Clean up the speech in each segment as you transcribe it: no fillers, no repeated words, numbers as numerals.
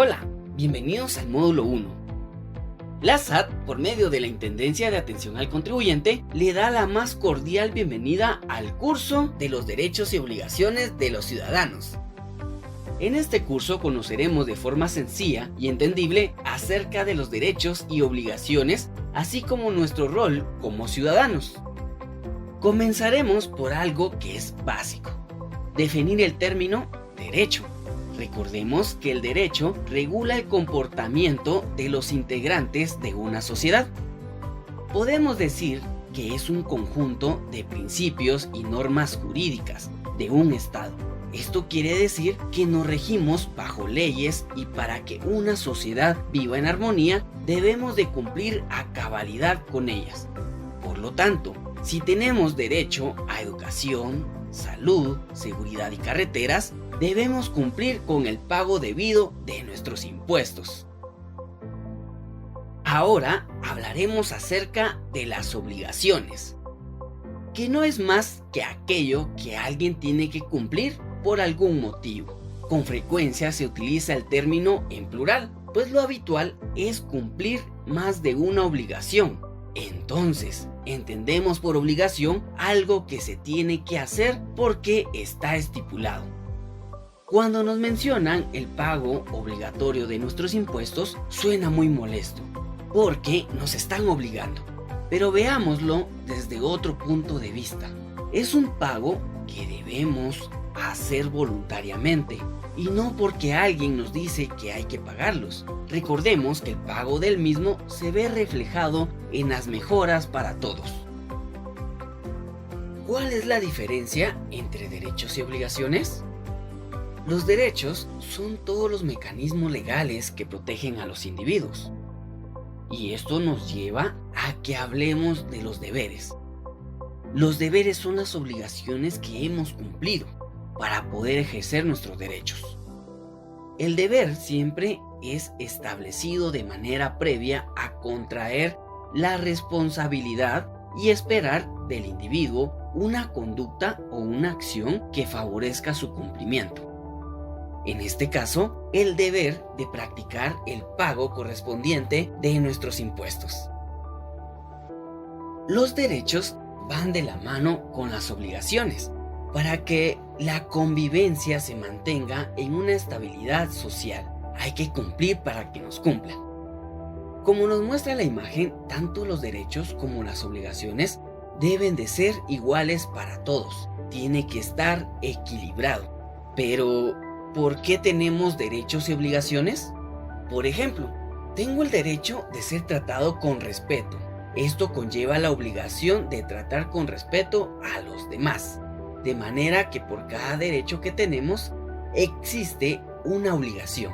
Hola, bienvenidos al módulo 1. La SAT, por medio de la Intendencia de Atención al Contribuyente, le da la más cordial bienvenida al curso de los derechos y obligaciones de los ciudadanos. En este curso conoceremos de forma sencilla y entendible acerca de los derechos y obligaciones, así como nuestro rol como ciudadanos. Comenzaremos por algo que es básico: definir el término derecho. Recordemos que el derecho regula el comportamiento de los integrantes de una sociedad. Podemos decir que es un conjunto de principios y normas jurídicas de un Estado. Esto quiere decir que nos regimos bajo leyes y para que una sociedad viva en armonía debemos de cumplir a cabalidad con ellas. Por lo tanto, si tenemos derecho a educación, salud, seguridad y carreteras, debemos cumplir con el pago debido de nuestros impuestos. Ahora hablaremos acerca de las obligaciones, que no es más que aquello que alguien tiene que cumplir por algún motivo. Con frecuencia se utiliza el término en plural, pues lo habitual es cumplir más de una obligación. Entonces, entendemos por obligación algo que se tiene que hacer porque está estipulado. Cuando nos mencionan el pago obligatorio de nuestros impuestos, suena muy molesto, porque nos están obligando. Pero veámoslo desde otro punto de vista. Es un pago que debemos hacer voluntariamente, y no porque alguien nos dice que hay que pagarlos. Recordemos que el pago del mismo se ve reflejado en las mejoras para todos. ¿Cuál es la diferencia entre derechos y obligaciones? Los derechos son todos los mecanismos legales que protegen a los individuos. Y esto nos lleva a que hablemos de los deberes. Los deberes son las obligaciones que hemos cumplido para poder ejercer nuestros derechos. El deber siempre es establecido de manera previa a contraer la responsabilidad y esperar del individuo una conducta o una acción que favorezca su cumplimiento. En este caso, el deber de practicar el pago correspondiente de nuestros impuestos. Los derechos van de la mano con las obligaciones para que la convivencia se mantenga en una estabilidad social. Hay que cumplir para que nos cumplan. Como nos muestra la imagen, tanto los derechos como las obligaciones deben de ser iguales para todos. Tiene que estar equilibrado. Pero ¿por qué tenemos derechos y obligaciones? Por ejemplo, tengo el derecho de ser tratado con respeto. Esto conlleva la obligación de tratar con respeto a los demás. De manera que por cada derecho que tenemos, existe una obligación.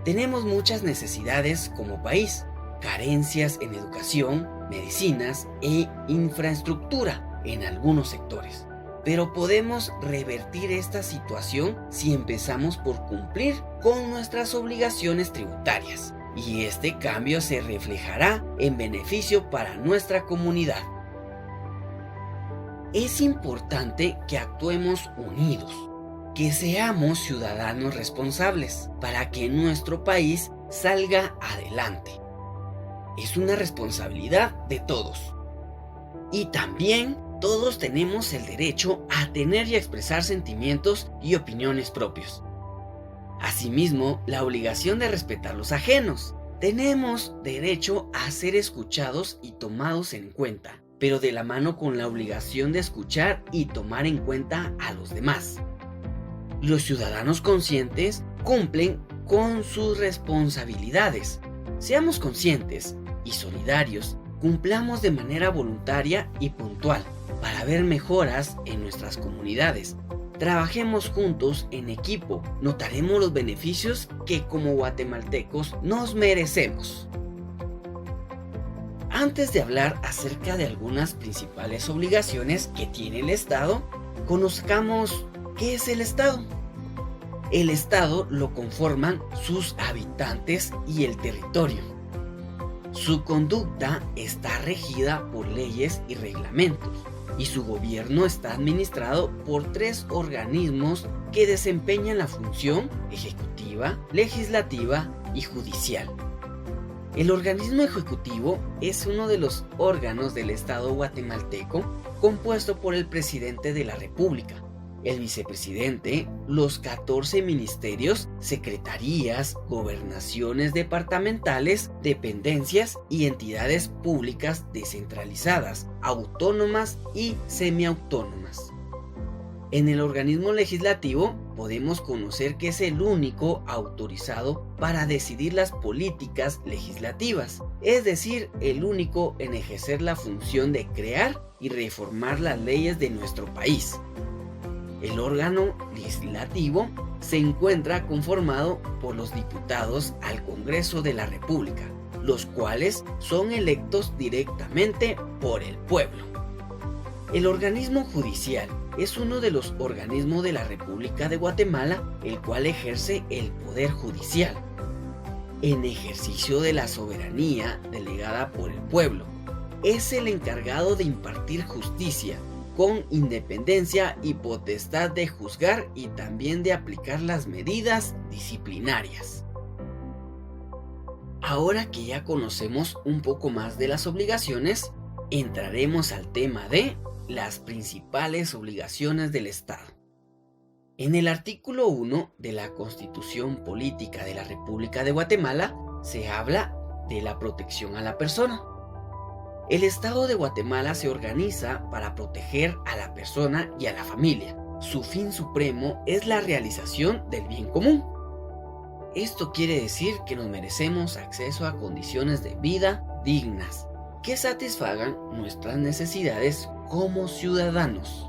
Tenemos muchas necesidades como país, carencias en educación, medicinas e infraestructura en algunos sectores. Pero podemos revertir esta situación si empezamos por cumplir con nuestras obligaciones tributarias. Y este cambio se reflejará en beneficio para nuestra comunidad. Es importante que actuemos unidos, que seamos ciudadanos responsables para que nuestro país salga adelante. Es una responsabilidad de todos. Y también todos tenemos el derecho a tener y expresar sentimientos y opiniones propios. Asimismo, la obligación de respetar los ajenos. Tenemos derecho a ser escuchados y tomados en cuenta, pero de la mano con la obligación de escuchar y tomar en cuenta a los demás. Los ciudadanos conscientes cumplen con sus responsabilidades. Seamos conscientes y solidarios, cumplamos de manera voluntaria y puntual para ver mejoras en nuestras comunidades. Trabajemos juntos en equipo, notaremos los beneficios que como guatemaltecos nos merecemos. Antes de hablar acerca de algunas principales obligaciones que tiene el Estado, conozcamos qué es el Estado. El Estado lo conforman sus habitantes y el territorio. Su conducta está regida por leyes y reglamentos, y su gobierno está administrado por 3 organismos que desempeñan la función ejecutiva, ejecutiva, legislativa y judicial. El organismo ejecutivo es uno de los órganos del Estado guatemalteco compuesto por el presidente de la República, el vicepresidente, los 14 ministerios, secretarías, gobernaciones departamentales, dependencias y entidades públicas descentralizadas, autónomas y semiautónomas. En el organismo legislativo podemos conocer que es el único autorizado para decidir las políticas legislativas, es decir, el único en ejercer la función de crear y reformar las leyes de nuestro país. El órgano legislativo se encuentra conformado por los diputados al Congreso de la República, los cuales son electos directamente por el pueblo. El organismo judicial es uno de los organismos de la República de Guatemala, el cual ejerce el poder judicial, en ejercicio de la soberanía delegada por el pueblo. Es el encargado de impartir justicia, con independencia y potestad de juzgar y también de aplicar las medidas disciplinarias. Ahora que ya conocemos un poco más de las obligaciones, entraremos al tema de las principales obligaciones del Estado. En el artículo 1 de la Constitución Política de la República de Guatemala se habla de la protección a la persona. El Estado de Guatemala se organiza para proteger a la persona y a la familia. Su fin supremo es la realización del bien común. Esto quiere decir que nos merecemos acceso a condiciones de vida dignas, que satisfagan nuestras necesidades como ciudadanos.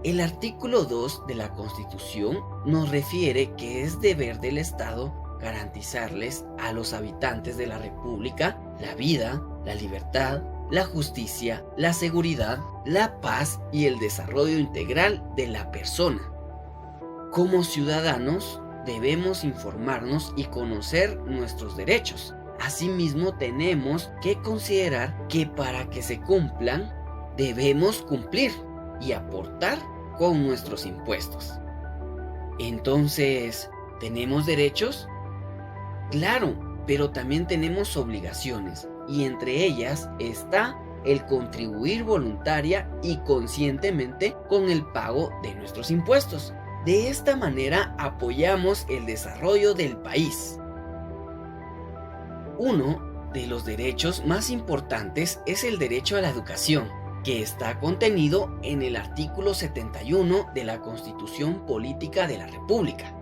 El artículo 2 de la Constitución nos refiere que es deber del Estado garantizarles a los habitantes de la República la vida, la libertad, la justicia, la seguridad, la paz y el desarrollo integral de la persona. Como ciudadanos, debemos informarnos y conocer nuestros derechos. Asimismo, tenemos que considerar que para que se cumplan, debemos cumplir y aportar con nuestros impuestos. Entonces, ¿tenemos derechos? Claro, pero también tenemos obligaciones, y entre ellas está el contribuir voluntaria y conscientemente con el pago de nuestros impuestos. De esta manera apoyamos el desarrollo del país. Uno de los derechos más importantes es el derecho a la educación, que está contenido en el artículo 71 de la Constitución Política de la República.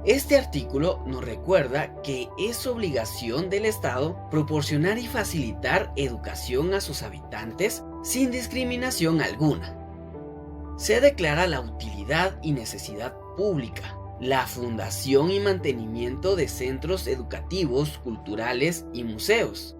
Este artículo nos recuerda que es obligación del Estado proporcionar y facilitar educación a sus habitantes sin discriminación alguna. Se declara la utilidad y necesidad pública, la fundación y mantenimiento de centros educativos, culturales y museos.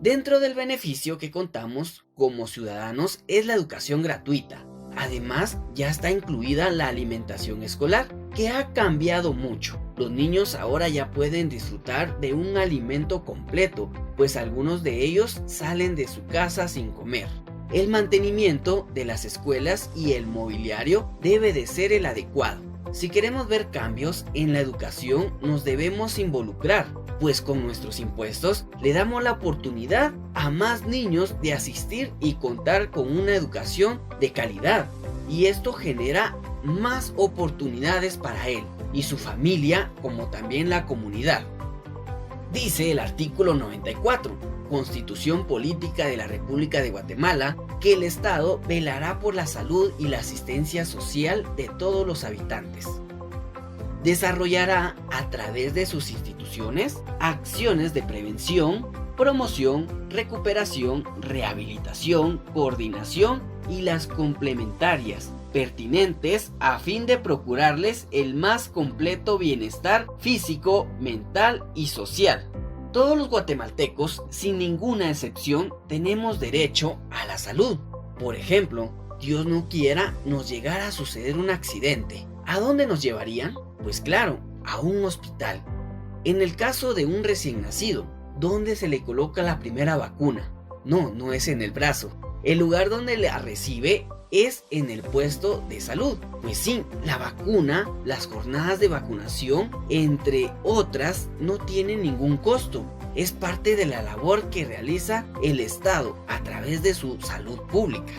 Dentro del beneficio que contamos como ciudadanos es la educación gratuita. Además, ya está incluida la alimentación escolar, que ha cambiado mucho. Los niños ahora ya pueden disfrutar de un alimento completo, pues algunos de ellos salen de su casa sin comer. El mantenimiento de las escuelas y el mobiliario debe de ser el adecuado. Si queremos ver cambios en la educación, nos debemos involucrar, pues con nuestros impuestos le damos la oportunidad a más niños de asistir y contar con una educación de calidad, y esto genera más oportunidades para él y su familia, como también la comunidad. Dice el artículo 94, Constitución Política de la República de Guatemala, que el Estado velará por la salud y la asistencia social de todos los habitantes. Desarrollará a través de sus instituciones acciones de prevención, promoción, recuperación, rehabilitación, coordinación y las complementarias pertinentes a fin de procurarles el más completo bienestar físico, mental y social. Todos los guatemaltecos, sin ninguna excepción, tenemos derecho a la salud. Por ejemplo, Dios no quiera nos llegara a suceder un accidente. ¿A dónde nos llevarían? Pues claro, a un hospital. En el caso de un recién nacido, ¿dónde se le coloca la primera vacuna? No es en el brazo. El lugar donde la recibe es en el puesto de salud. Pues sí, la vacuna, las jornadas de vacunación, entre otras, no tienen ningún costo. Es parte de la labor que realiza el Estado a través de su salud pública.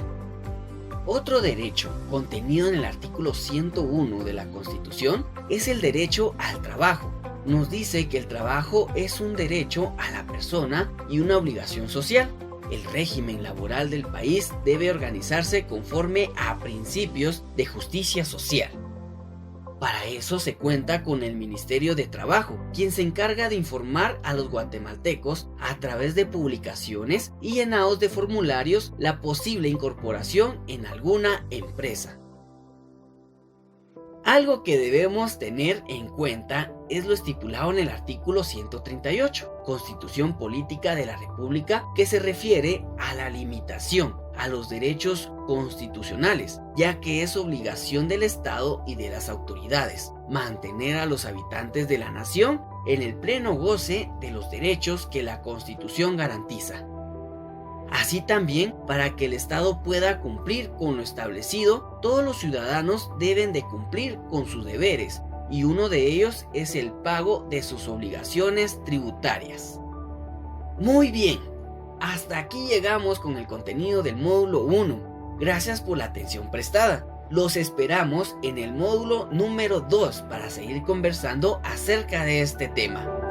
Otro derecho contenido en el artículo 101 de la Constitución es el derecho al trabajo. Nos dice que el trabajo es un derecho a la persona y una obligación social. El régimen laboral del país debe organizarse conforme a principios de justicia social. Para eso se cuenta con el Ministerio de Trabajo, quien se encarga de informar a los guatemaltecos a través de publicaciones y llenados de formularios la posible incorporación en alguna empresa. Algo que debemos tener en cuenta es lo estipulado en el artículo 138, Constitución Política de la República, que se refiere a la limitación a los derechos constitucionales, ya que es obligación del Estado y de las autoridades mantener a los habitantes de la nación en el pleno goce de los derechos que la Constitución garantiza. Así también, para que el Estado pueda cumplir con lo establecido, todos los ciudadanos deben de cumplir con sus deberes, y uno de ellos es el pago de sus obligaciones tributarias. Muy bien, hasta aquí llegamos con el contenido del módulo 1. Gracias por la atención prestada. Los esperamos en el módulo número 2 para seguir conversando acerca de este tema.